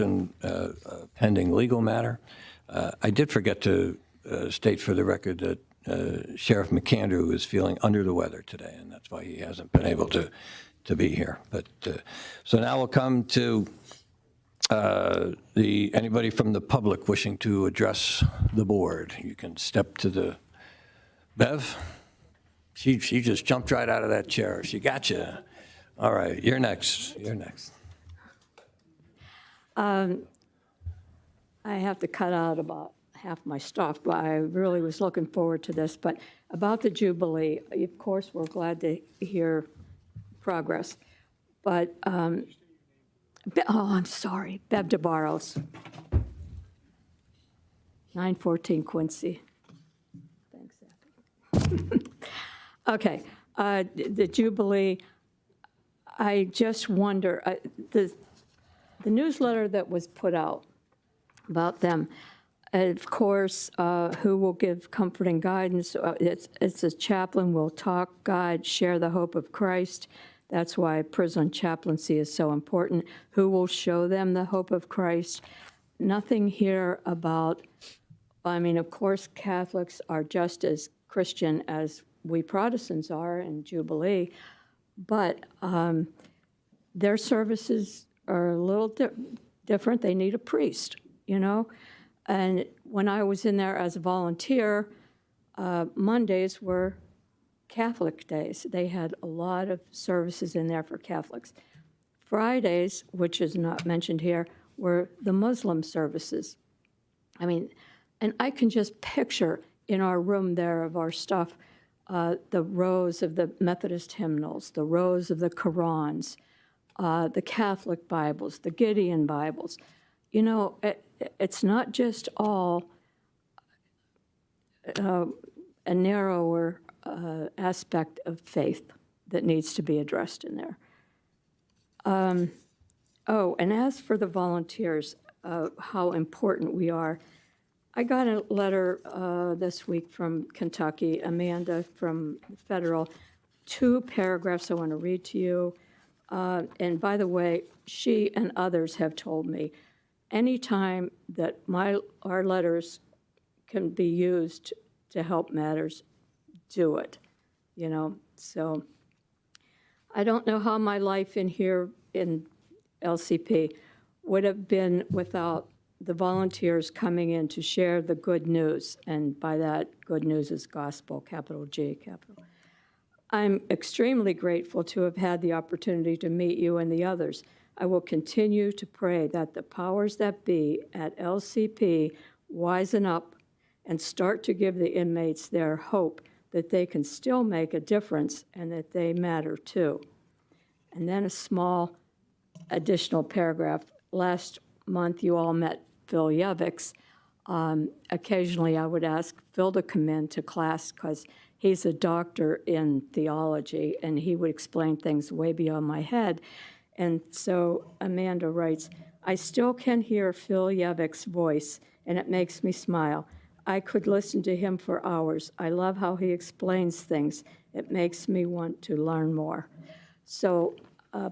certain pending legal matter. I did forget to state for the record that Sheriff McAndrew is feeling under the weather today, and that's why he hasn't been able to be here. But so now we'll come to anybody from the public wishing to address the board. You can step to the Bev. She just jumped right out of that chair. She got you. All right, you're next. You're next. I have to cut out about half my stuff, but I really was looking forward to this. But about the Jubilee, of course, we're glad to hear progress. But, oh, I'm sorry, Bev DeBarros, 914 Quincy. Thanks, Zach. Okay, the Jubilee, I just wonder, the newsletter that was put out about them, of course, who will give comforting guidance? It's a chaplain will talk, guide, share the hope of Christ. That's why prison chaplaincy is so important. Who will show them the hope of Christ? Nothing here about, I mean, of course, Catholics are just as Christian as we Protestants are in Jubilee, but their services are a little different. They need a priest, you know? And when I was in there as a volunteer, Mondays were Catholic days. They had a lot of services in there for Catholics. Fridays, which is not mentioned here, were the Muslim services. I mean, and I can just picture in our room there of our stuff, the rows of the Methodist hymnals, the rows of the Qurans, the Catholic Bibles, the Gideon Bibles. You know, it's not just all a narrower aspect of faith that needs to be addressed in there. Oh, and as for the volunteers, how important we are, I got a letter this week from Kentucky, Amanda from Federal, 2 paragraphs I want to read to you. And by the way, she and others have told me, anytime that our letters can be used to help matters, do it, you know. So I don't know how my life in here in LCP would have been without the volunteers coming in to share the good news, and by that, good news is gospel, capital G, capital. I'm extremely grateful to have had the opportunity to meet you and the others. I will continue to pray that the powers that be at LCP wisen up and start to give the inmates their hope that they can still make a difference and that they matter too. And then a small additional paragraph. Last month, you all met Phil Yeviks. Occasionally, I would ask Phil to come in to class because he's a doctor in theology, and he would explain things way beyond my head. And so Amanda writes, I still can hear Phil Yeviks' voice, and it makes me smile. I could listen to him for hours. I love how he explains things. It makes me want to learn more. So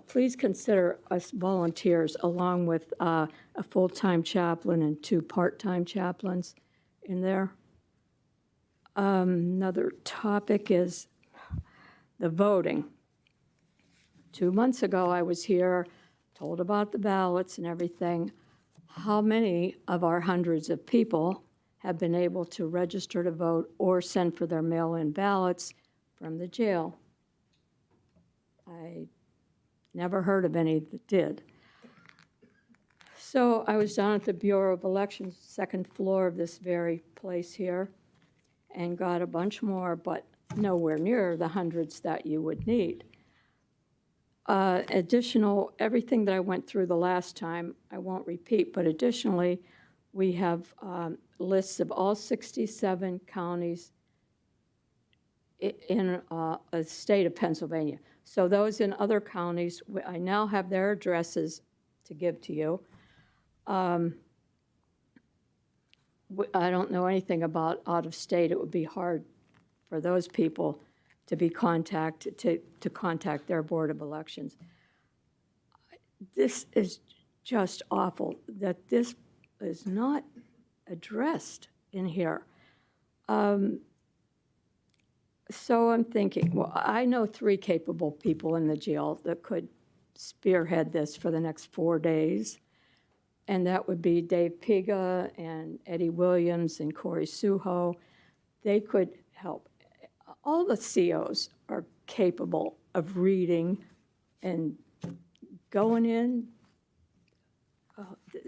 please consider us volunteers along with a full-time chaplain and 2 part-time chaplains in there. Another topic is the voting. 2 months ago, I was here, told about the ballots and everything. How many of our hundreds of people have been able to register to vote or send for their mail-in ballots from the jail? I never heard of any that did. So I was down at the Bureau of Elections, 2nd floor of this very place here, and got a bunch more, but nowhere near the hundreds that you would need. Additional, everything that I went through the last time, I won't repeat, but additionally, we have lists of all 67 counties in the state of Pennsylvania. So those in other counties, I now have their addresses to give to you. I don't know anything about out of state. It would be hard for those people to be contacted, to contact their Board of Elections. This is just awful that this is not addressed in here. So I'm thinking, well, I know 3 capable people in the jail that could spearhead this for the next 4 days. And that would be Dave Piga and Eddie Williams and Corey Suho. They could help. All the COs are capable of reading and going in.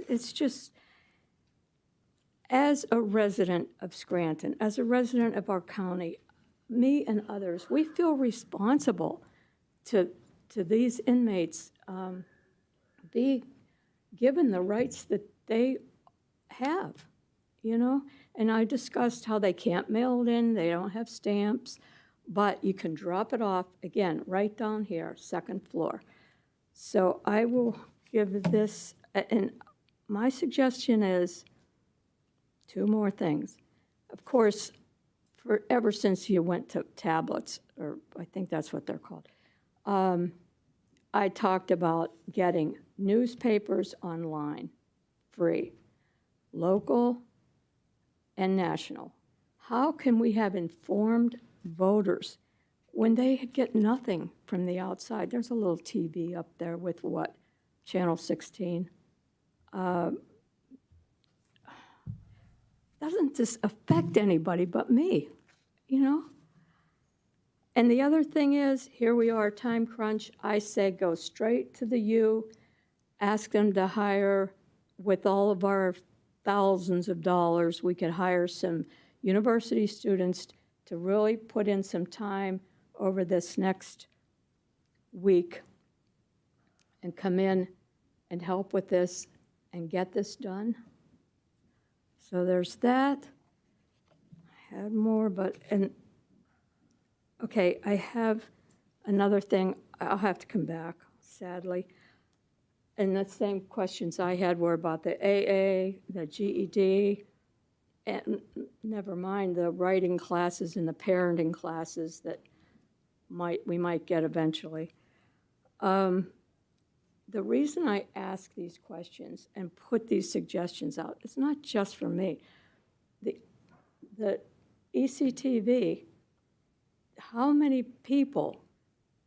It's just, as a resident of Scranton, as a resident of our county, me and others, we feel responsible to these inmates be given the rights that they have, you know? And I discussed how they can't mail it in, they don't have stamps, but you can drop it off, again, right down here, 2nd floor. So I will give this, and my suggestion is 2 more things. Of course, ever since you went to tablets, or I think that's what they're called, I talked about getting newspapers online, free, local and national. How can we have informed voters when they get nothing from the outside? There's a little TV up there with what? Channel 16. Doesn't this affect anybody but me, you know? And the other thing is, here we are, time crunch. I say go straight to the U, ask them to hire, with all of our thousands of dollars, we could hire some university students to really put in some time over this next week and come in and help with this and get this done. So there's that. I had more, but, okay, I have another thing. I'll have to come back, sadly. And the same questions I had were about the AA, the GED, and never mind the writing classes and the parenting classes that we might get eventually. The reason I ask these questions and put these suggestions out, it's not just for me. The ECTV, how many people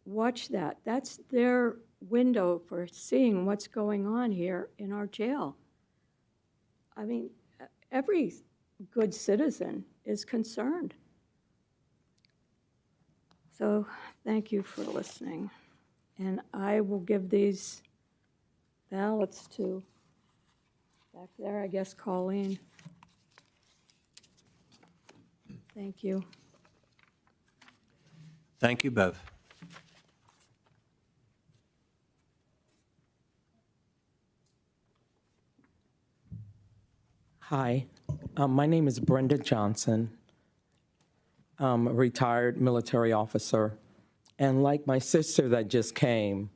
watch that? That's their window for seeing what's going on here in our jail. I mean, every good citizen is concerned. So thank you for listening. And I will give these ballots to, back there, I guess, Colleen. Thank you. Thank you, Bev. Hi, my name is Brenda Johnson. I'm a retired military officer. And like my sister that just came,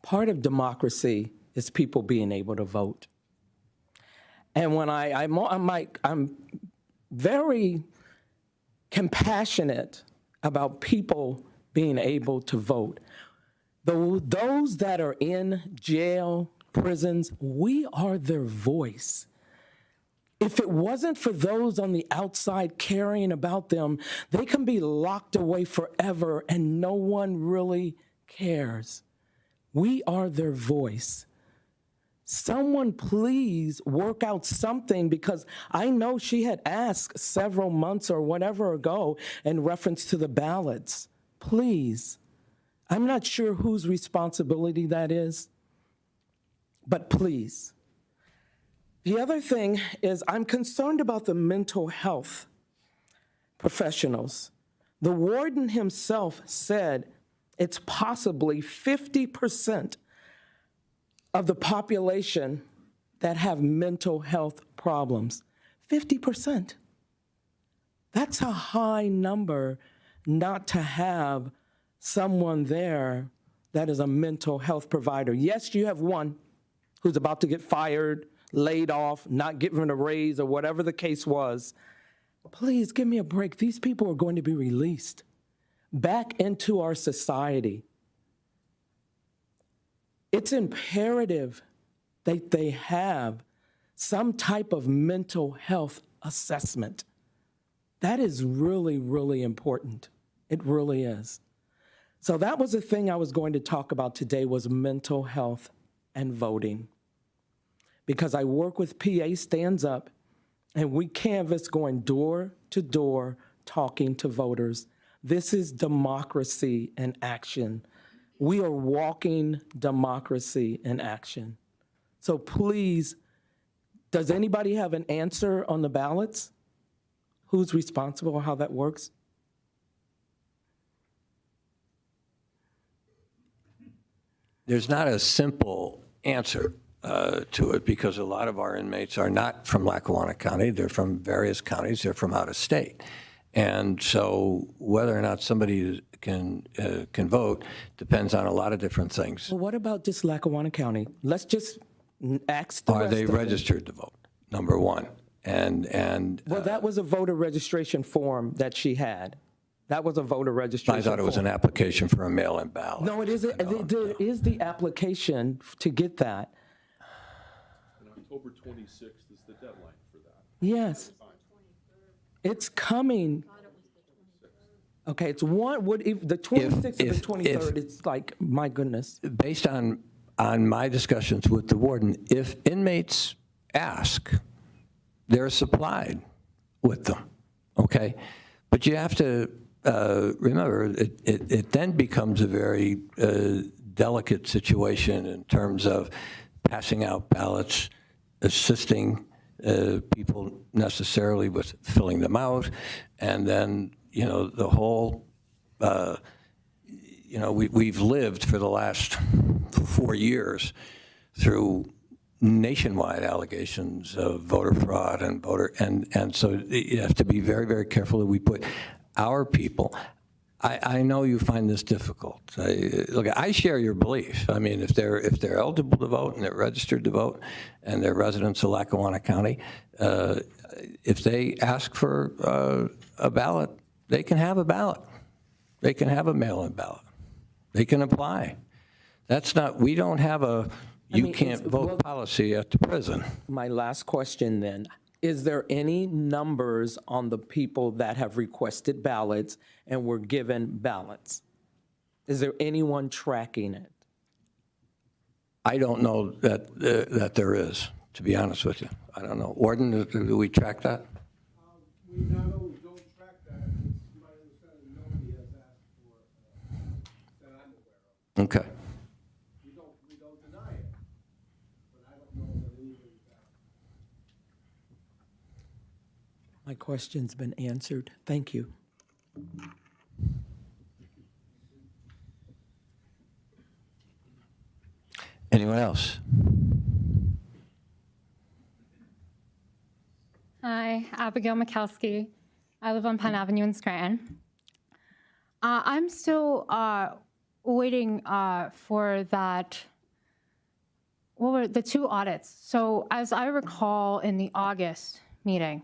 part of democracy is people being able to vote. And when I'm very compassionate about people being able to vote. Those that are in jail, prisons, we are their voice. If it wasn't for those on the outside caring about them, they can be locked away forever and no one really cares. We are their voice. Someone please work out something, because I know she had asked several months or whatever ago in reference to the ballots. Please. I'm not sure whose responsibility that is, but please. The other thing is I'm concerned about the mental health professionals. The warden himself said it's possibly 50% of the population that have mental health problems. 50%. That's a high number not to have someone there that is a mental health provider. Yes, you have one who's about to get fired, laid off, not given a raise, or whatever the case was. Please give me a break. These people are going to be released back into our society. it's imperative that they have some type of mental health assessment. That is really, really important. It really is. So that was the thing I was going to talk about today, was mental health and voting. Because I work with PA Stands Up, and we canvass going door to door, talking to voters. This is democracy in action. We are walking democracy in action. So please, does anybody have an answer on the ballots? Who's responsible, how that works? There's not a simple answer to it, because a lot of our inmates are not from Lackawanna County. They're from various counties. They're from out of state. And so whether or not somebody can vote depends on a lot of different things. Well, what about just Lackawanna County? Let's just ask the Are rest they of them. registered to vote? Number one. And Well, that was a voter registration form that she had. That was a voter registration I thought it was form. an application for a mail-in ballot. No, it isn't. There is the application to get that. And October 26th is the deadline for that. Yes. It's coming. Okay, it's one, what, if the 26th or the if- 23rd, it's like, my goodness. Based on my discussions with the warden, if inmates ask, they're supplied with them, okay? But you have to remember, it then becomes a very delicate situation in terms of passing out ballots, assisting people necessarily with filling them out, and then, the whole, we've lived for the last 4 years through nationwide allegations of voter fraud and so you have to be very, very careful that we put our people. I know you find this difficult. Look, I share your belief. I mean, if they're eligible to vote and they're registered to vote and they're residents of Lackawanna County, if they ask for a ballot, they can have a ballot. They can have a mail-in ballot. They can apply. That's not. We don't have a you can't vote policy at the prison. My last question then, is there any numbers on the people that have requested ballots and were given ballots? Is there anyone tracking it? I don't know that there is, to be honest with you. I don't know. Warden, do we track that? We not only don't track that, it's my understanding nobody has asked for, that I'm aware of. Okay. We don't deny it, but I don't know that anybody's asked. My question's been answered. Thank you. Anyone else? Hi, Abigail Mikowski. I live on Penn Avenue in Scranton. I'm still waiting for that. What were the 2 audits? So as I recall in the August meeting,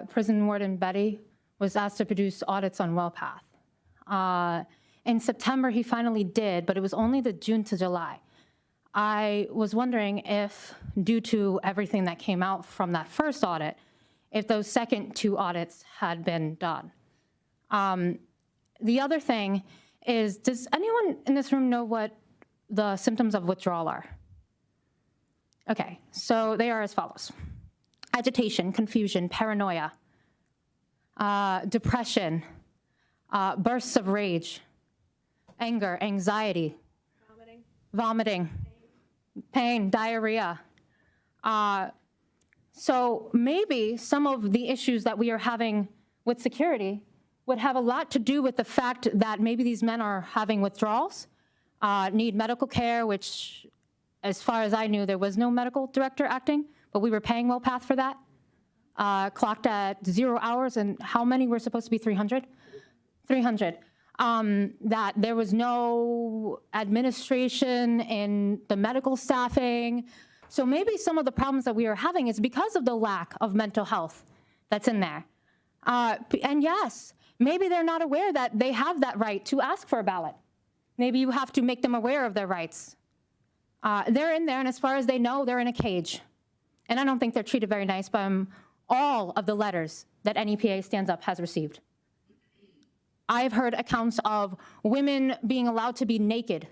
Prison Warden Betty was asked to produce audits on WellPath. In September, he finally did, but it was only the June to July. I was wondering if, due to everything that came out from that first audit, if those second 2 audits had been done. The other thing is, does anyone in this room know what the symptoms of withdrawal are? Okay, so they are as follows: agitation, confusion, paranoia, depression, bursts of rage, anger, anxiety, vomiting, pain, diarrhea. So maybe some of the issues that we are having with security would have a lot to do with the fact that maybe these men are having withdrawals, need medical care, which, as far as I knew, there was no medical director acting, but we were paying WellPath for that. Clocked at 0 hours, and how many were supposed to be 300? 300. That there was no administration in the medical staffing. So maybe some of the problems that we are having is because of the lack of mental health that's in there. And yes, maybe they're not aware that they have that right to ask for a ballot. Maybe you have to make them aware of their rights They're in there, and as far as they know, they're in a cage. And I don't think they're treated very nice by all of the letters that NEPA Stands Up has received. I've heard accounts of women being allowed to be naked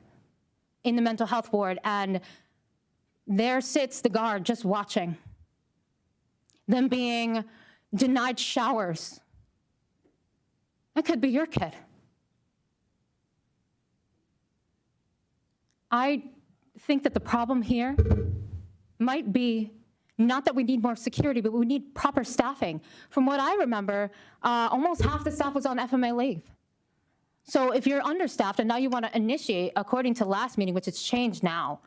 in the mental health ward, and there sits the guard just watching. Them being denied showers. That could be your kid. I think that the problem here might be not that we need more security, but we need proper staffing. From what I remember, almost half the staff was on FMA leave. So if you're understaffed and now you want to initiate, according to last meeting, which it's changed now,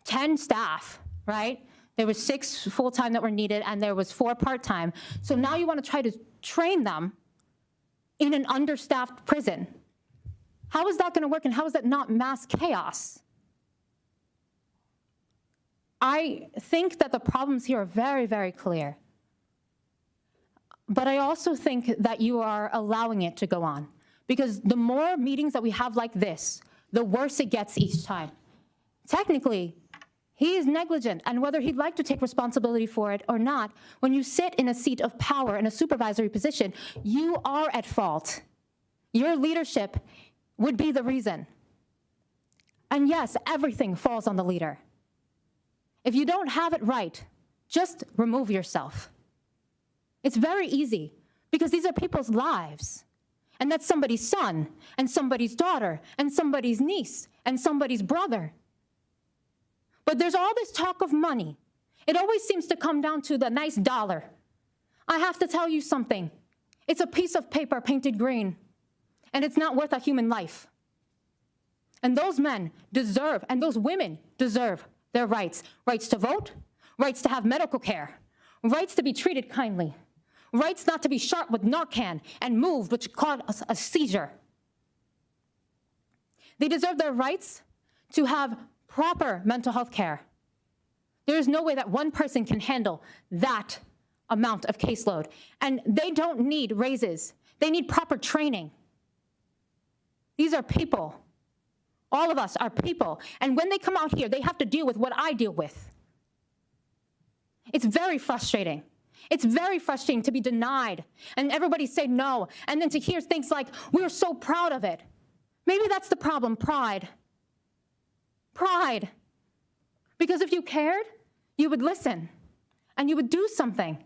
10 staff, right? There was 6 full-time that were needed and there was 4 part-time. So now you want to try to train them in an understaffed prison. How is that going to work, and how is that not mass chaos? I think that the problems here are very, very clear. But I also think that you are allowing it to go on, because the more meetings that we have like this, the worse it gets each time. Technically, he is negligent, and whether he'd like to take responsibility for it or not, when you sit in a seat of power in a supervisory position, you are at fault. Your leadership would be the reason. And yes, everything falls on the leader. If you don't have it right, just remove yourself. It's very easy, because these are people's lives. And that's somebody's son, and somebody's daughter, and somebody's niece, and somebody's brother. But there's all this talk of money. It always seems to come down to the nice dollar. I have to tell you something. It's a piece of paper painted green, and it's not worth a human life. And those men deserve, and those women deserve their rights. Rights to vote, rights to have medical care, rights to be treated kindly, rights not to be shot with Narcan and moved, which caused a seizure. They deserve their rights to have proper mental health care. There is no way that one person can handle that amount of caseload. And they don't need raises. They need proper training. These are people. All of us are people. And when they come out here, they have to deal with what I deal with. It's very frustrating. It's very frustrating to be denied and everybody say no, and then to hear things like, we're so proud of it. Maybe that's the problem, pride. Pride. Because if you cared, you would listen and you would do something.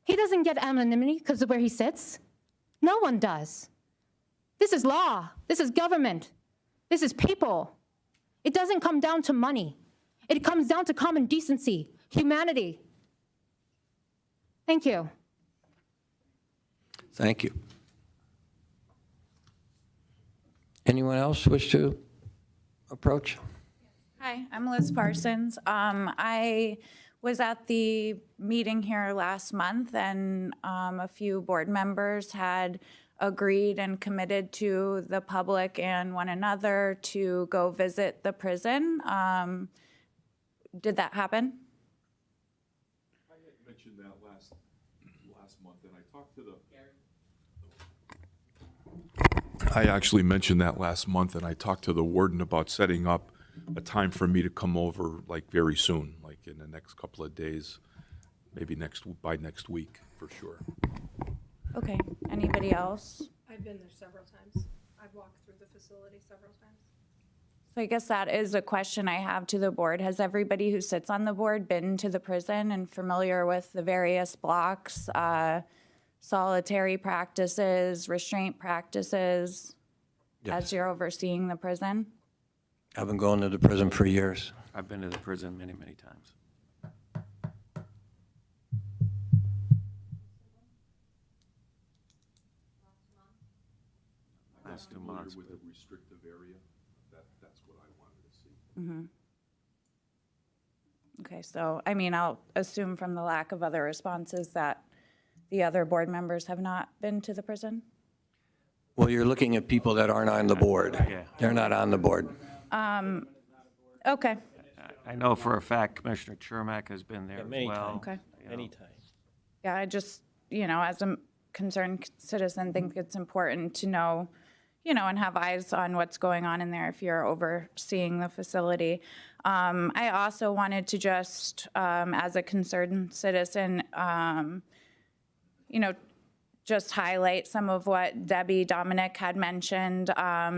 He doesn't get anonymity because of where he sits. No one does. This is law. This is government. This is people. It doesn't come down to money. It comes down to common decency, humanity. Thank you. Thank you. Anyone else wish to approach? Hi, I'm Liz Parsons. I was at the meeting here last month, and a few board members had agreed and committed to the public and one another to go visit the prison. Did that happen? I had mentioned that last month, and I talked to I actually mentioned that last month, and I talked to the warden about setting up a time for me to come over, like, very soon, like in the next couple of days, maybe by next week, for sure. Okay, anybody else? I've been there several times. I've walked through the facility several times. So I guess that is a question I have to the board. Has everybody who sits on the board been to the prison and familiar with the various blocks, solitary practices, restraint practices, as you're overseeing the prison? I've been going to the prison for years. I've been to the prison many, many times. Last 2 months. With a restrictive area, that's what I wanted to see. Okay, so, I mean, I'll assume from the lack of other responses that the other board members have not been to the prison? Well, you're looking at people that aren't on the board. Yeah. They're not on the board. Okay, I know for a fact Commissioner Chermak has been there as many well. times. okay. You know. Anytime. Yeah, I just, as a concerned citizen, think it's important to know, and have eyes on what's going on in there if you're overseeing the facility. I also wanted to just, as a concerned citizen, just highlight some of what Debbie Dominic had mentioned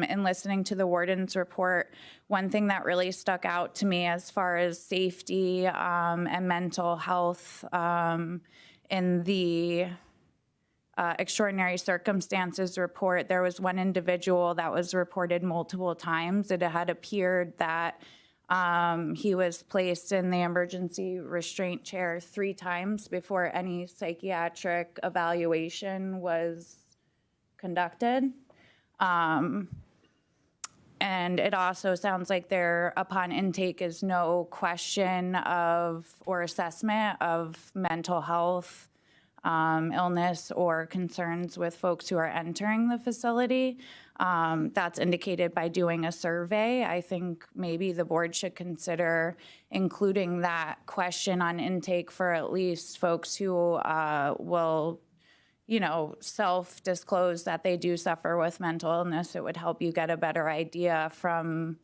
in listening to the warden's report. One thing that really stuck out to me as far as safety and mental health in the extraordinary circumstances report, there was one individual that was reported multiple times. It had appeared that he was placed in the emergency restraint chair 3 times before any psychiatric evaluation was conducted. And it also sounds like there, upon intake, is no question of or assessment of mental health, illness, or concerns with folks who are entering the facility. That's indicated by doing a survey. I think maybe the board should consider including that question on intake for at least folks who will, self-disclose that they do suffer with mental illness. It would help you get a better idea from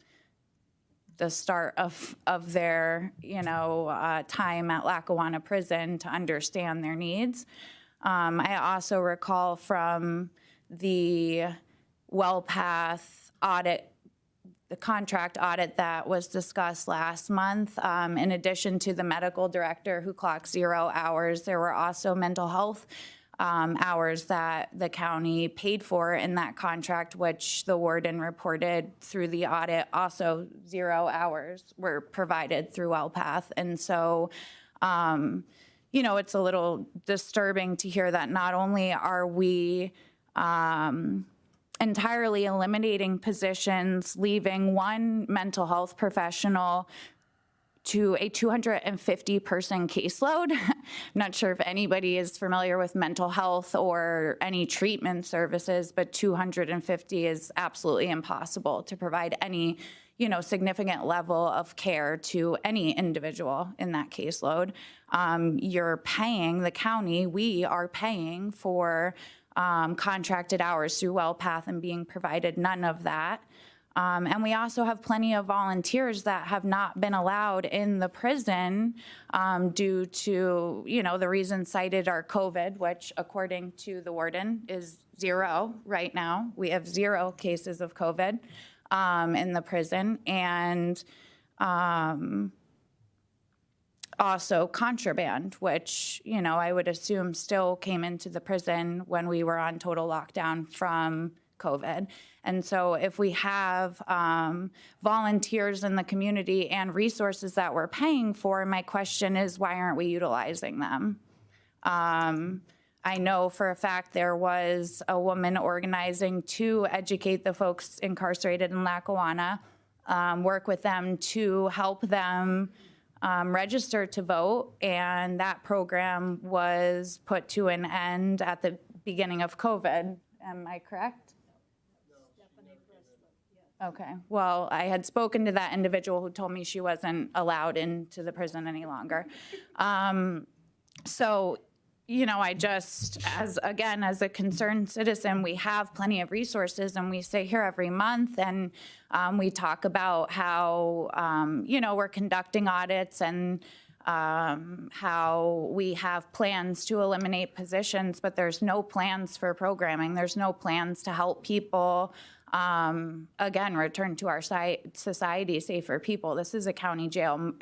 the start of their, time at Lackawanna prison to understand their needs. I also recall from the WellPath audit, the contract audit that was discussed last month, in addition to the medical director who clocked 0 hours, there were also mental health hours that the county paid for in that contract, which the warden reported through the audit. Also, 0 hours were provided through WellPath. And so, it's a little disturbing to hear that not only are we entirely eliminating positions, leaving one mental health professional to a 250-person caseload. I'm not sure if anybody is familiar with mental health or any treatment services, but 250 is absolutely impossible to provide any, significant level of care to any individual in that caseload. You're paying, the county, we are paying for contracted hours through WellPath and being provided none of that. And we also have plenty of volunteers that have not been allowed in the prison due to, the reasons cited are COVID, which according to the warden is 0 right now. We have 0 cases of COVID in the prison, and also contraband, which, I would assume still came into the prison when we were on total lockdown from COVID. And so if we have volunteers in the community and resources that we're paying for, my question is, why aren't we utilizing them? I know for a fact there was a woman organizing to educate the folks incarcerated in Lackawanna, work with them to help them register to vote, and that program was put to an end at the beginning of COVID. Am I correct? Okay, well, I had spoken to that individual who told me she wasn't allowed into the prison any longer. So, I just, as a concerned citizen, we have plenty of resources, and we sit here every month and we talk about how, we're conducting audits and how we have plans to eliminate positions, but there's no plans for programming. There's no plans to help people, return to our society, safer people. This is a county jail.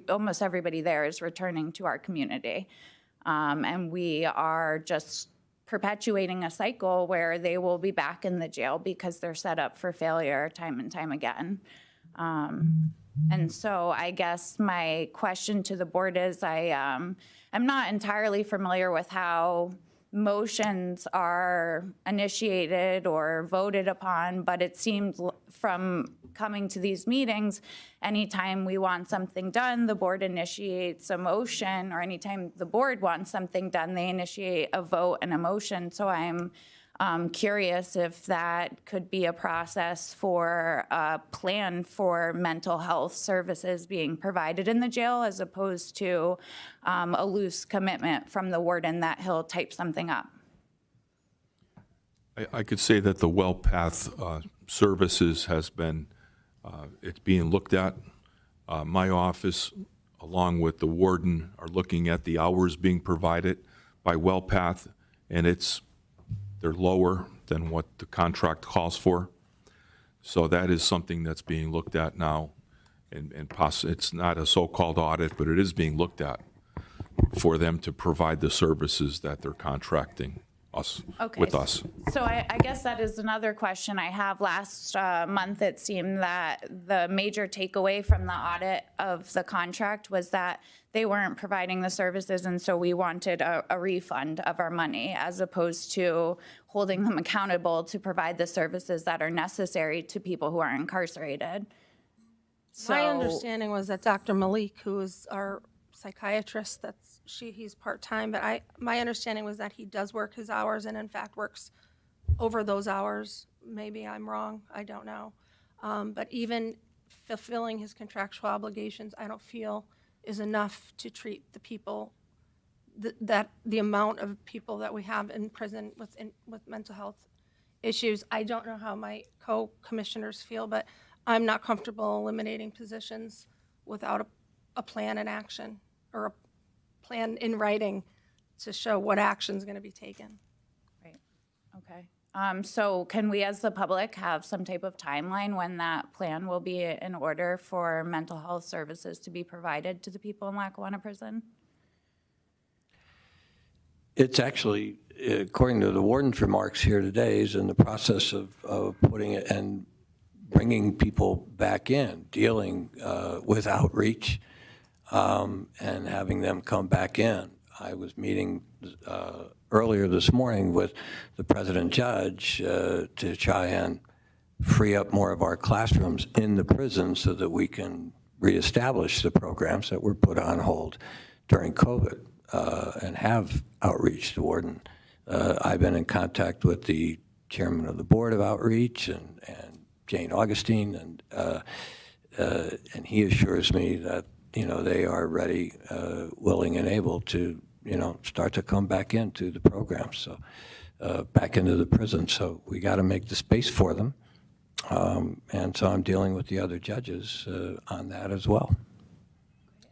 Almost everybody there is returning to our community. And we are just perpetuating a cycle where they will be back in the jail because they're set up for failure time and time again. And so I guess my question to the board is, I'm not entirely familiar with how motions are initiated or voted upon, but it seemed from coming to these meetings, anytime we want something done, the board initiates a motion, or anytime the board wants something done, they initiate a vote and a motion. So I'm curious if that could be a process for a plan for mental health services being provided in the jail, as opposed to a loose commitment from the warden that he'll type something up. I could say that the WellPath services has been, it's being looked at. My office, along with the warden, are looking at the hours being provided by WellPath, and they're lower than what the contract calls for. So that is something that's being looked at now, and it's not a so-called audit, but it is being looked at for them to provide the services that they're contracting with us. So I guess that is another question I have. Last month, it seemed that the major takeaway from the audit of the contract was that they weren't providing the services, and so we wanted a refund of our money as opposed to holding them accountable to provide the services that are necessary to people who are incarcerated. My So- understanding was that Dr. Malik, who is our psychiatrist, he's part-time, but my understanding was that he does work his hours and in fact works over those hours. Maybe I'm wrong, I don't know. But even fulfilling his contractual obligations, I don't feel is enough to treat the people, the amount of people that we have in prison with mental health issues. I don't know how my co-commissioners feel, but I'm not comfortable eliminating positions without a plan in action or a plan in writing to show what action is going to be taken. Right, okay. So can we, as the public, have some type of timeline when that plan will be in order for mental health services to be provided to the people in Lackawanna Prison? It's actually, according to the warden's remarks here today, is in the process of putting it and bringing people back in, dealing with outreach, and having them come back in. I was meeting earlier this morning with the president judge to try and free up more of our classrooms in the prison so that we can reestablish the programs that were put on hold during COVID and have outreach. The warden, I've been in contact with the chairman of the board of outreach and Jane Augustine, and he assures me that they are ready, willing, and able to start to come back into the program, so back into the prison. So we got to make the space for them, and so I'm dealing with the other judges on that as well.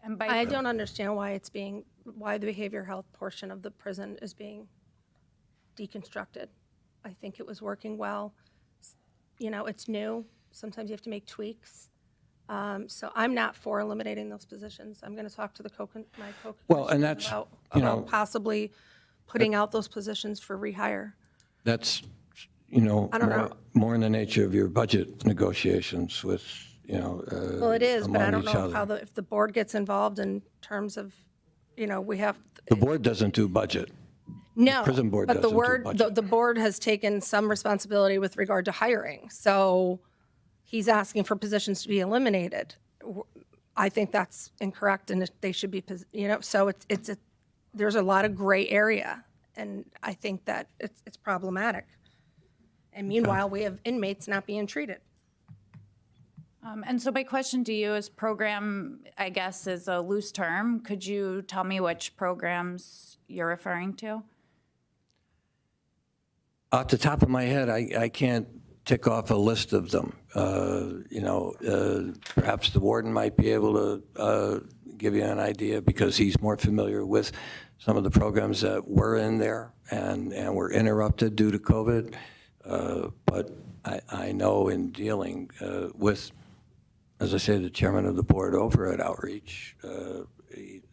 And I don't understand why why the behavioral health portion of the prison is being deconstructed. I think it was working well. It's new. Sometimes you have to make tweaks. So I'm not for eliminating those positions. I'm going to talk to my co-commissioners Well, and that's, about possibly putting out those positions for rehire. That's, I don't know. more in the nature of your budget negotiations with, Well, it is, but I among don't each know other. if the board gets involved in terms of, we have. The board doesn't do budget. No, prison board but the doesn't do budget. the board has taken some responsibility with regard to hiring. So he's asking for positions to be eliminated. I think that's incorrect, and they should be, so there's a lot of gray area, and I think that it's problematic. And meanwhile, we have inmates not being treated. And so my question to you is program, I guess, is a loose term. Could you tell me which programs you're referring to? Off the top of my head, I can't tick off a list of them. Perhaps the warden might be able to give you an idea because he's more familiar with some of the programs that were in there and were interrupted due to COVID. But I know in dealing with, as I say, the chairman of the board over at Outreach,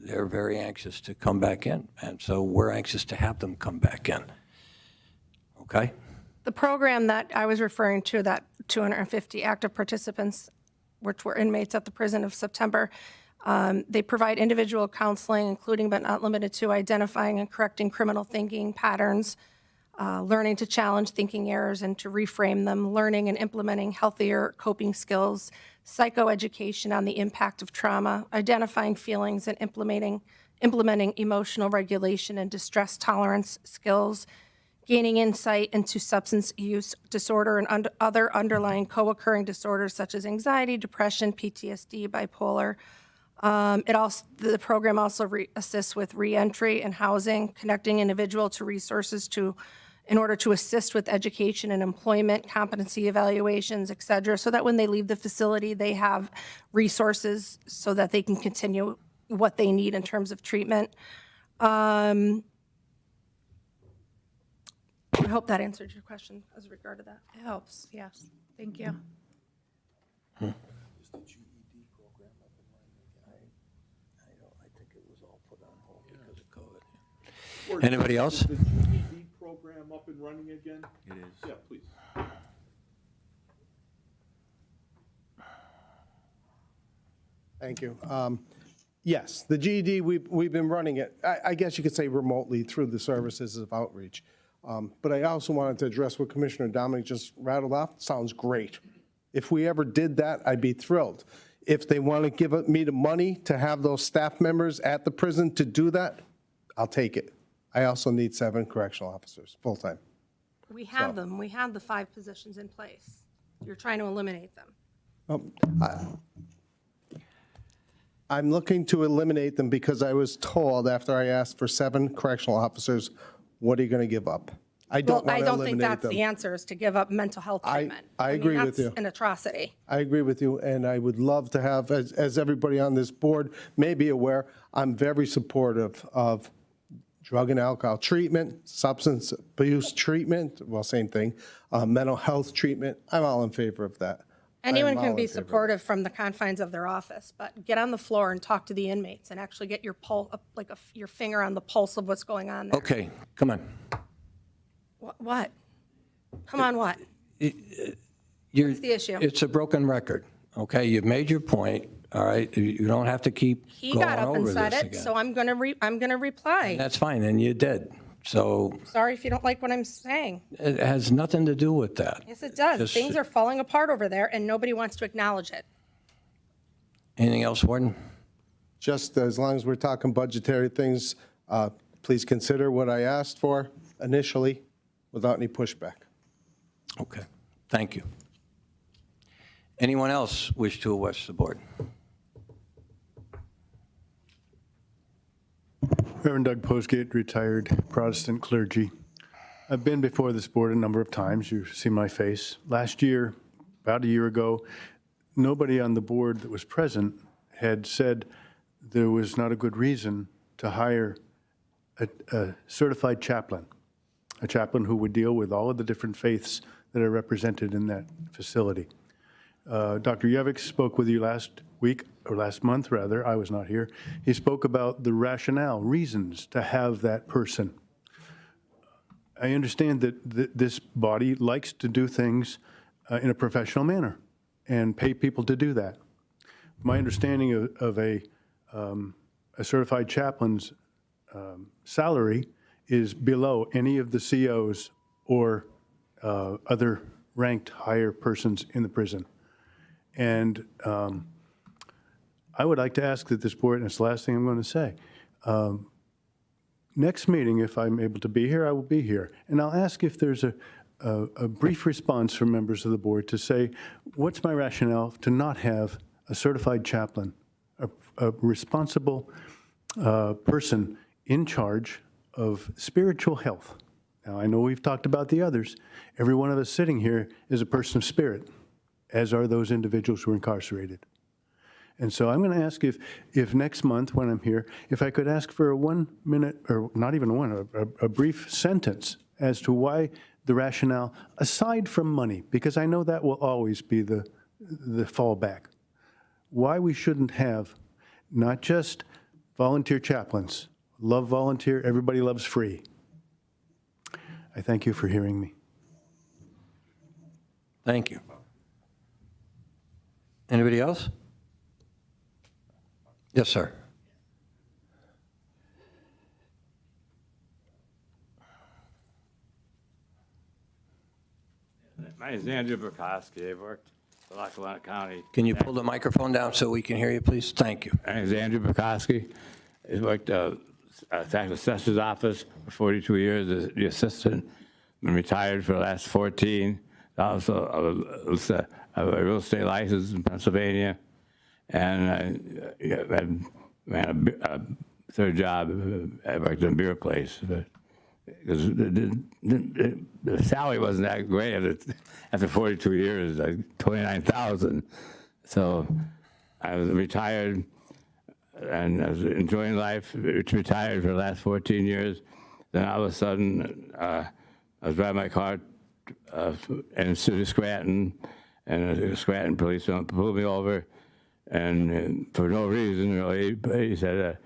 they're very anxious to come back in. And so we're anxious to have them come back in. Okay? The program that I was referring to, that 250 active participants, which were inmates at the prison of September, they provide individual counseling, including but not limited to identifying and correcting criminal thinking patterns, learning to challenge thinking errors and to reframe them, learning and implementing healthier coping skills, psychoeducation on the impact of trauma, identifying feelings and implementing emotional regulation and distress tolerance skills, gaining insight into substance use disorder and other underlying co-occurring disorders such as anxiety, depression, PTSD, bipolar. The program also assists with reentry and housing, connecting individual to resources to in order to assist with education and employment, competency evaluations, et cetera, so that when they leave the facility, they have resources so that they can continue what they need in terms of treatment. I hope that answered your question as regard to that. It helps, yes. Thank you. Anybody else? Is the GED program up and running again? It is. Yeah, please. Thank you. Yes, the GED, we've been running it, I guess you could say remotely through the services of outreach. But I also wanted to address what Commissioner Dominic just rattled off. Sounds great. If we ever did that, I'd be thrilled. If they want to give me the money to have those staff members at the prison to do that, I'll take it. I also need 7 correctional officers, full-time. We had them. We had the 5 positions in place. You're trying to eliminate them. I'm looking to eliminate them because I was told after I asked for 7 correctional officers, what are you going to give up? I Well, don't want I to don't think eliminate that's them. the answer, is to give up mental health treatment. I mean, agree with you. That's an atrocity. I agree with you, and I would love to have, as everybody on this board may be aware, I'm very supportive of drug and alcohol treatment, substance abuse treatment, well, same thing, mental health treatment. I'm all in favor of that. Anyone I'm all can in be favor of it. supportive from the confines of their office, but get on the floor and talk to the inmates and actually get your pulse, your finger on the pulse of what's going on there. Okay, come on. What? Come on, what? What's the issue? It's a broken record, okay? You've made your point, all right? You don't have to keep He going got up and over said this it, again. so I'm gonna reply. That's fine, and you did. So Sorry if you don't like what I'm saying. it has nothing to do with that. Yes, it does. Just- Things are falling apart over there, and nobody wants to acknowledge it. Anything else, Warden? Just as long as we're talking budgetary things, please consider what I asked for initially without any pushback. Okay, thank you. Anyone else wish to address the board? Reverend Doug Postgate, retired Protestant clergy. I've been before this board a number of times. You see my face. Last year, about a year ago, nobody on the board that was present had said there was not a good reason to hire a certified chaplain, a chaplain who would deal with all of the different faiths that are represented in that facility. Dr. Yevik spoke with you last week, or last month rather, I was not here. He spoke about the rationale, reasons to have that person. I understand that this body likes to do things in a professional manner and pay people to do that. My understanding of a certified chaplain's salary is below any of the COs or other ranked higher persons in the prison. And I would like to ask that this board, and it's the last thing I'm going to say, next meeting, if I'm able to be here, I will be here. And I'll ask if there's a brief response from members of the board to say, what's my rationale to not have a certified chaplain, a responsible person in charge of spiritual health? Now, I know we've talked about the others. Every one of us sitting here is a person of spirit, as are those individuals who are incarcerated. And so I'm going to ask if next month when I'm here, if I could ask for a 1 minute, or not even a brief sentence as to why the rationale, aside from money, because I know that will always be the fallback, why we shouldn't have not just volunteer chaplains. Love volunteer, everybody loves free. I thank you for hearing me. Thank you. Anybody else? Yes, sir. My name is Andrew Bukowski. I've worked for Lackawanna County. Can you pull the microphone down so we can hear you, please? Thank you. My name is Andrew Bukowski. I've worked at the assessor's office for 42 years as the assistant. Been retired for the last 14. Also, I have a real estate license in Pennsylvania. And I ran a third job. I worked in a beer place. 'cause the salary wasn't that great after 42 years, like 29,000. So I was retired, and I was enjoying life. Retired for the last 14 years. Then all of a sudden, I was driving my car in Scranton, and the Scranton policeman pulled me over, and for no reason really, he said,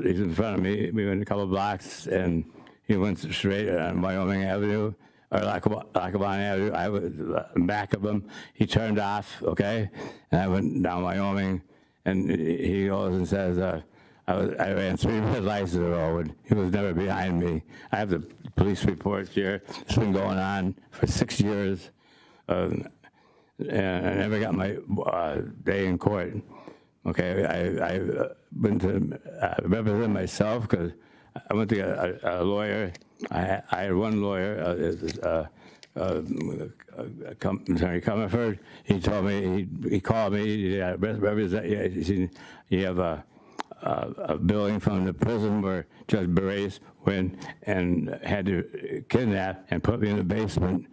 he's in front of me. We went a couple blocks, and he went straight on Wyoming Avenue, or Lackawanna Avenue. I was back of him. He turned off, okay, and I went down Wyoming, and he goes and says, I ran 3 red lights in a row, and he was never behind me. I have the police reports here. It's been going on for 6 years, and I never got my day in court. Okay, I went to represent myself because I went to get a lawyer. I had one lawyer, Attorney Comerford. He told me, he called me, you have a building from the prison where Judge Barres went and had to kidnap and put me in the basement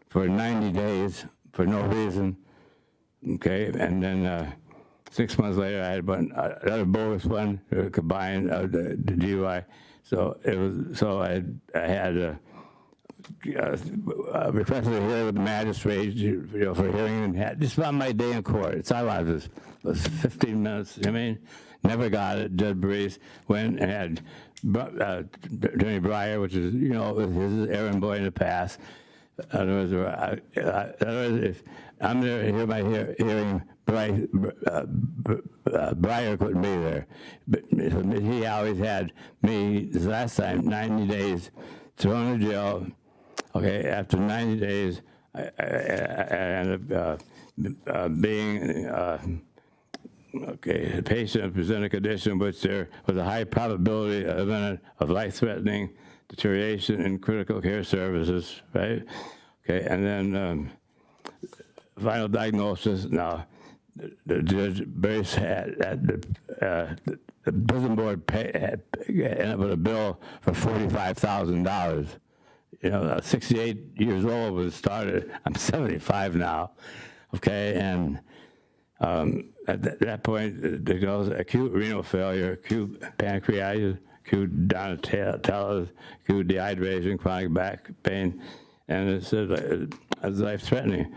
for 90 days for no reason. Okay, and then 6 months later, I had another bogus one, combined the DUI. So it was. So I had requested a hearing with the magistrate, for hearing, and had just about my day in court. It's all I was 15 minutes. I mean, never got it. Judge Barres went and had Attorney Breyer, which is his errand boy in the past. In other words, if I'm there to hear my hearing, Breyer couldn't be there. But he always had me, this last time, 90 days, thrown in jail. Okay, after 90 days, I ended up being a patient of presented condition, which there was a high probability of life-threatening deterioration in critical care services, right? Okay, and then final diagnosis. Now, the Judge Barres had the prison board ended up with a bill for $45,000. 68 years old was started. I'm 75 now. Okay, and at that point, there was acute renal failure, acute pancreatitis, acute Donatella's, acute dehydration, chronic back pain, and it said it was life-threatening.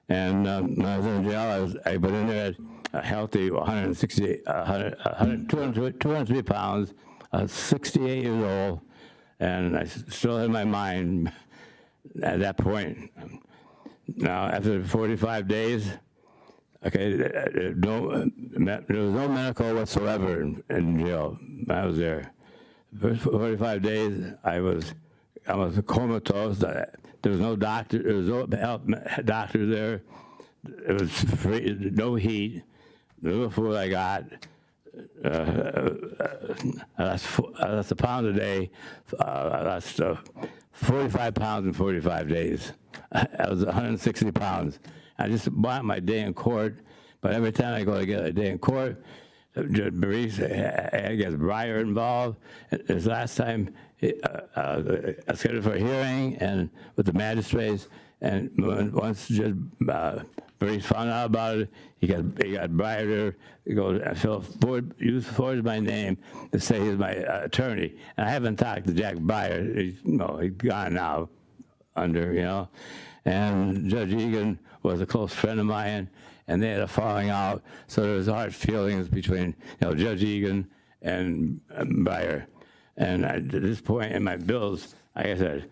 And when I was in jail, I went in there at a healthy 203 pounds, 68 years old, and I still had my mind at that point. Now, after 45 days, okay, there was no medical whatsoever in jail when I was there. The first 45 days, I was comatose. There was no doctor. There was no doctor there. It was free, no heat. The little food I got, I lost a pound a day. I lost 45 pounds in 45 days. I was 160 pounds. I just want my day in court, but every time I go to get a day in court, Judge Barres, I get Breyer involved. This last time, I scheduled for a hearing and with the magistrates, and once Judge Barres found out about it, he got Breyer there. He goes, use Ford my name to say he's my attorney. And I haven't talked to Jack Breyer. He's gone now, And Judge Egan was a close friend of mine, and they had a falling out. So there was hard feelings between Judge Egan and Breyer. And at this point in my bills, like I said,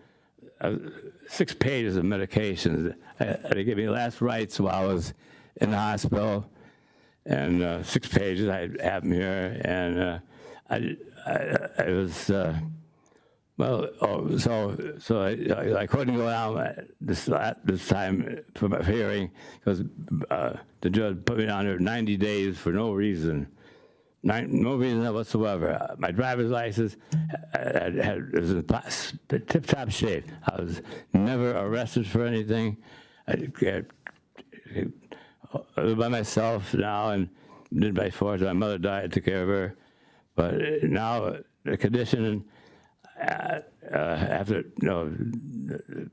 6 pages of medications. They gave me last rites while I was in the hospital, and 6 pages. I have them here, and I was I couldn't go out this time for my hearing because the judge put me down there 90 days for no reason. No reason whatsoever. My driver's license was in tip-top shape. I was never arrested for anything. I live by myself now and did by force. My mother died, I took care of her. But now the condition, after,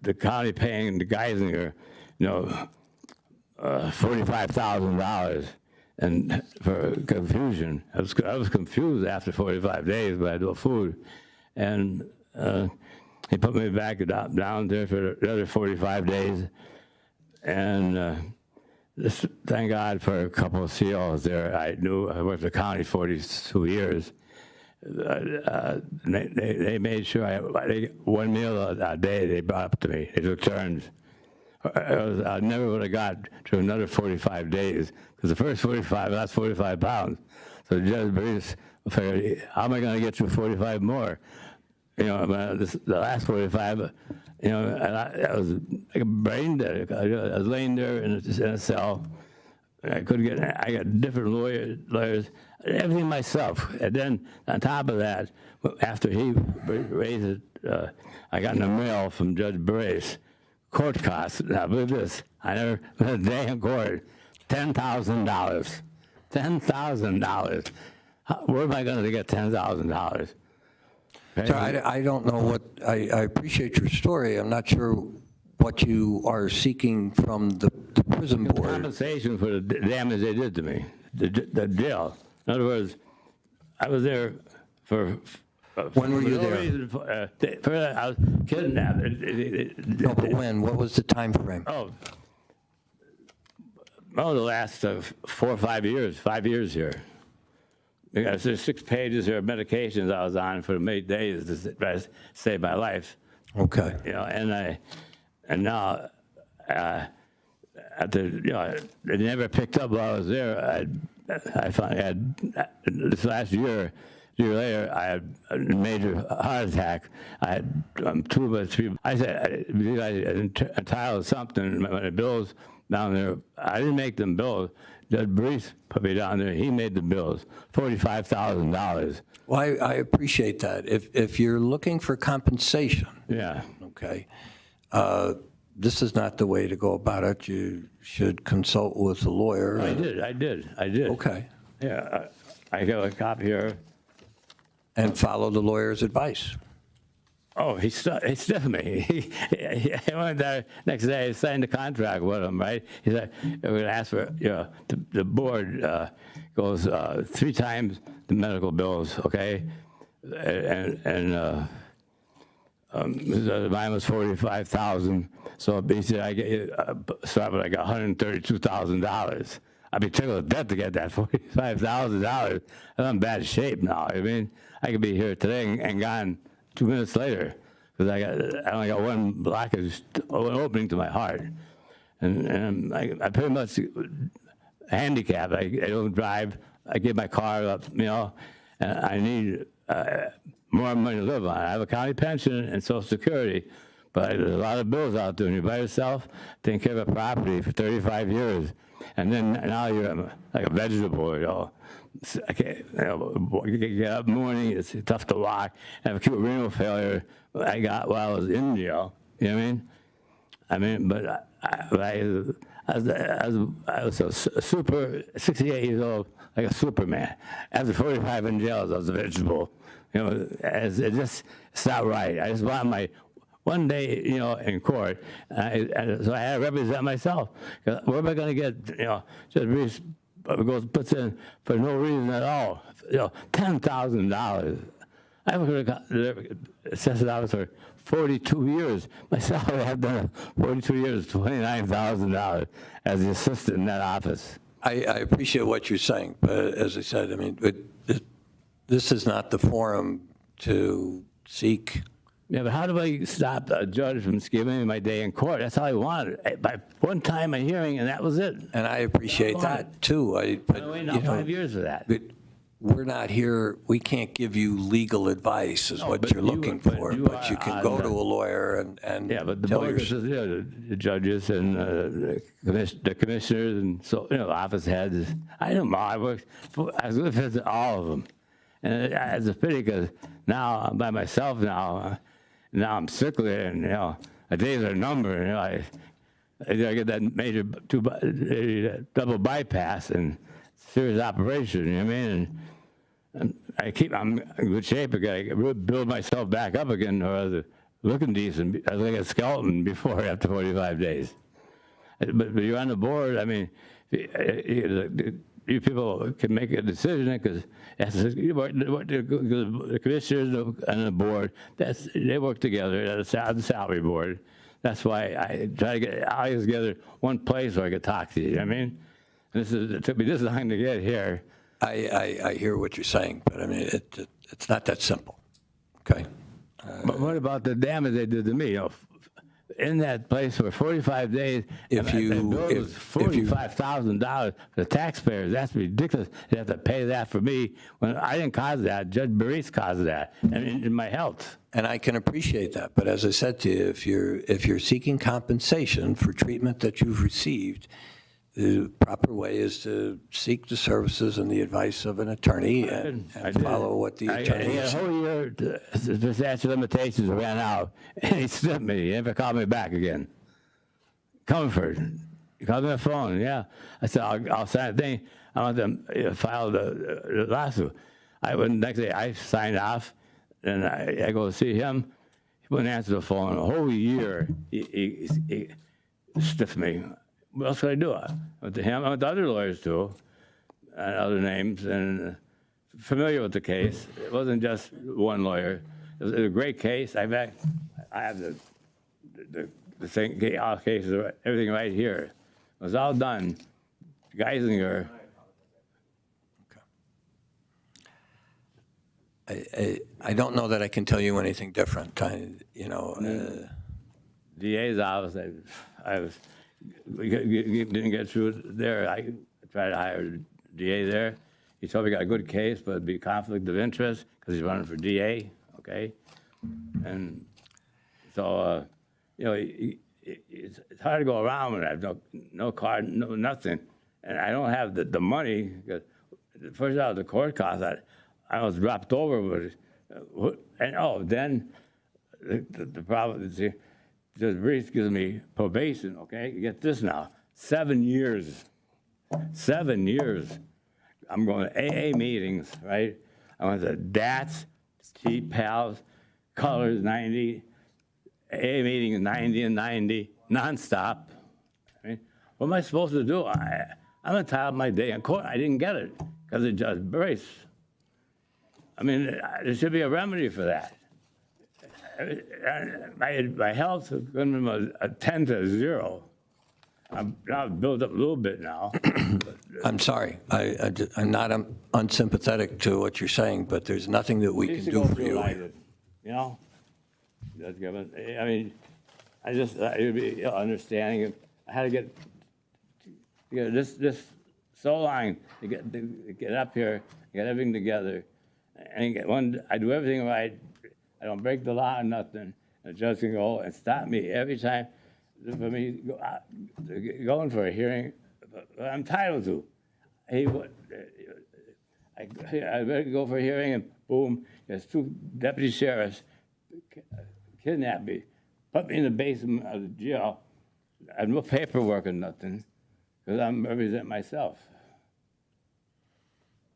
the county paying the Geisinger, $45,000 and for confusion. I was confused after 45 days by the food. And he put me back down there for another 45 days. And just thank God for a couple of COs there. I worked for the county 42 years. They made sure one meal a day they brought up to me. They took turns. I never would have got to another 45 days because the first 45, that's 45 pounds. So Judge Brees figured, how am I going to get you 45 more? The last 45, and I was like a brain dead. I was laying there in a cell. I couldn't get. I got different lawyers, everything myself. And then on top of that, after he raised it, I got in the mail from Judge Brace, court costs. Now believe this, I never went a day in court. $10,000. $10,000. Where am I going to get $10,000? So I don't know what, I appreciate your story. I'm not sure what you are seeking from the prison board. Compensation for the damage they did to me, the jail. In other words, I was there for. When were you no there? reason I was kidnapped. No, but when? What was the time frame? The last 4 or 5 years, 5 years here. There's 6 pages here of medications I was on for 8 days to try to save my life. Okay. And now, after, they never picked up while I was there. I finally had, this last year later, I had a major heart attack. I had 2 or 3, I said, I entitled something, my bills down there, I didn't make them bills. Judge Brees put me down there, he made the bills, $45,000. Well, I appreciate that. If you're looking for compensation, Yeah. okay, this is not the way to go about it. You should consult with a lawyer. I did. Okay. Yeah, I got a copy here. And follow the lawyer's advice. Oh, he stiffed me. He went there next day, signed the contract with him, right? He said, we're going to ask for, the board goes 3 times the medical bills, okay? And mine was $45,000. So basically, I got $132,000. I'd be tickled to death to get that $45,000. I'm in bad shape now. I mean, I could be here today and gone 2 minutes later because I only got one blockage, one opening to my heart, and I pretty much handicapped. I don't drive. I give my car up, and I need more money to live on. I have a county pension and Social Security, but there's a lot of bills out there. And you're by yourself, taking care of a property for 35 years, and then now you're like a vegetable, I can't, you get up in the morning, it's tough to walk. I have acute renal failure I got while I was in jail, you know what I mean? But I was a super, 68 years old, like a Superman. After 45 in jail, I was a vegetable. It's not right. I just want my one day, in court, so I had to represent myself. Where am I going to get, Judge Reese puts in for no reason at all, $10,000. I worked for the assessment office for 42 years. My salary I've done 42 years, $29,000 as the assistant in that office. I appreciate what you're saying, but as I said, I mean, this is not the forum to seek. Yeah, but how do I stop a judge from giving me my day in court? That's all I wanted. By one time a hearing, and that was it. And I appreciate that, too. I waited 5 years for that. But we're not here, we can't give you legal advice is what but you're you- looking but for, you but you are can on go the- to a lawyer and Yeah, but the tell board, your. the judges and the commissioners and so, office heads. I don't know. I was with all of them. And it's a pity because now I'm by myself now. Now I'm sickly and, the days are numbered. I get that major double bypass and serious operation, you know what I mean? I'm in good shape. I got to build myself back up again, or I was looking decent. I was like a skeleton before, after 45 days. But you're on the board. I mean, you people can make a decision because the commissioners and the board, they work together. The salary board. That's why I try to get all together one place so I could talk to you. You know what I mean, it took me this long to get here. I hear what you're saying, but I mean, it's not that simple, okay? But what about the damage they did to me? You know, in that place for 45 days, If you- that bill was if you- $45,000 for the taxpayers. That's ridiculous. They have to pay that for me when I didn't cause that. Judge Baris caused that, and in my health. And I can appreciate that, but as I said to you, if you're seeking compensation for treatment that you've received, the proper way is to seek the services and the advice of an attorney and I did. follow what the attorney I is. had a whole year, the statute of limitations ran out, and he slipped me. He never called me back again. Comfort. He called me on the phone, yeah. I said, I'll sign a thing. I want them to file the lawsuit. Next day, I signed off, and I go to see him. He wouldn't answer the phone. A whole year, he stiffed me. What else could I do? I went to him. I went to other lawyers, too, and other names, and familiar with the case. It wasn't just one lawyer. It was a great case. I have the thing, all cases, everything right here. It was all done. Geisinger. I don't know that I can tell you anything different. DA's office, we didn't get through it there. I tried to hire a DA there. He told me he got a good case, but it'd be conflict of interest because he's running for DA, okay? And so, it's hard to go around when I have no card, no nothing. And I don't have the money, because the first out of the court costs, I was dropped over with it. And then the problem is, Judge Reese gives me probation, okay? Get this now, 7 years. 7 years. I'm going to AA meetings, right? I went to DATS, T-PALS, Colors 90, AA meetings 90 and 90, nonstop. I mean, what am I supposed to do? I'm entitled to my day in court. I didn't get it because of Judge Reese. I mean, there should be a remedy for that. My health has gone from a 10 to a 0. I've built up a little bit now. I'm sorry. I'm not unsympathetic to what you're saying, but there's nothing that we can do for you. You know? That's given. I mean, it would be understanding. I had to get this so long to get up here, get everything together, and get one. I do everything right. I don't break the law or nothing. The judge can go and stop me every time for me going for a hearing. I'm entitled to. I better go for a hearing, and boom, there's 2 deputy sheriffs kidnapped me, put me in the basement of the jail. I have no paperwork or nothing because I'm representing myself.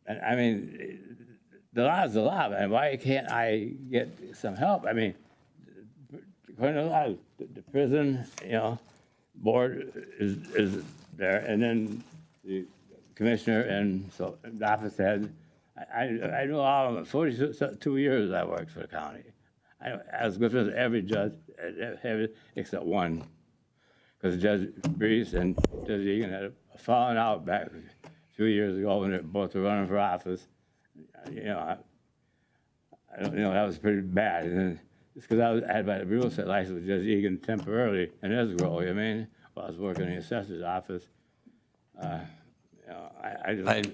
And I mean, the law is the law, and why can't I get some help? I mean, according to the law, the prison, board is there, and then the commissioner and so the office head. I know all of them. 42 years I worked for the county. I was good with every judge, except one, because Judge Brees and Judge Egan had a falling out back a few years ago when they both were running for office. That was pretty bad. And it's because I had my real estate license with Judge Egan temporarily in Esgrove, while I was working in the assessor's office.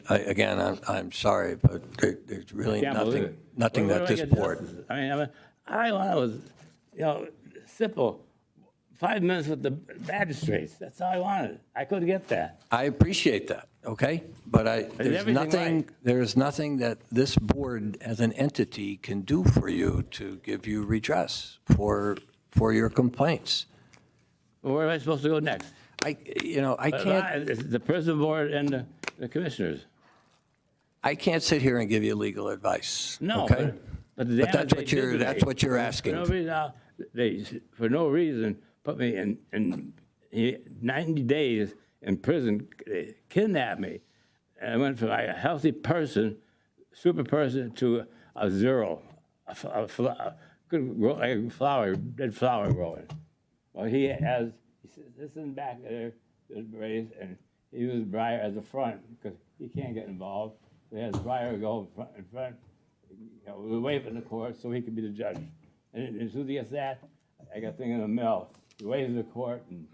Again, I'm sorry, but there's really nothing that this board. I mean, I was, simple. 5 minutes with the magistrates. That's all I wanted. I couldn't get that. I appreciate that, okay? But there's nothing that this board as an entity can do for you to give you redress for your complaints. Well, where am I supposed to go next? I can't. It's the prison board and the commissioners. I can't sit here and give you legal advice. No, Okay? but But that's what you're, that's what you're asking. For no reason, they, for no reason, put me in 90 days in prison, they kidnapped me. And I went from like a healthy person, super person, to a zero, like a flower, dead flower growing. Well, he has, this in the back there, there's raised, and he used Breyer as a front because he can't get involved. So he has Breyer go in front, we wave in the court so he could be the judge. And as soon as he gets that, I got a thing in the mail. He waves the court, and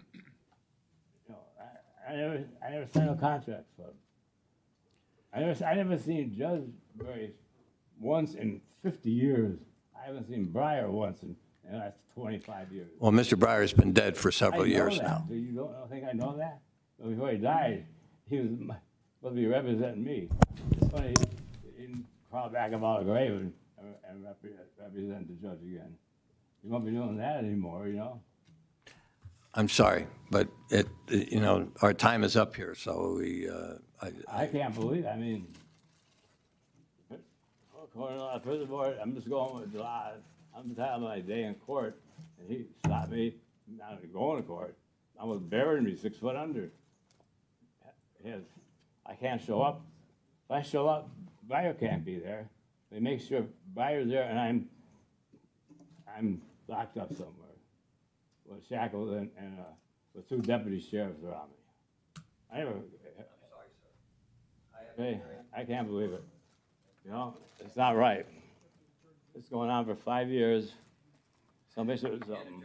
I never signed no contracts for him. I never seen Judge Berry once in 50 years. I haven't seen Breyer once in the last 25 years. Well, Mr. Breyer's been dead for several years that. now. Do you don't think I know that? Well, before he died, he was supposed to be representing me. It's funny, he didn't crawl back about a grave and represent the judge again. He won't be doing that anymore, you know? I'm sorry, but our time is up here, so I can't believe, I mean, according to the prison board, I'm just going with the law. I'm tired of my day in court, and he stopped me not going to court. I was burying me 6 foot under. I can't show up. If I show up, Breyer can't be there. They make sure Breyer's there, and I'm locked up somewhere with shackles and with 2 deputy sheriffs around me. I never. Hey, I can't believe it. You know, it's not right. It's going on for 5 years. Somebody should do something.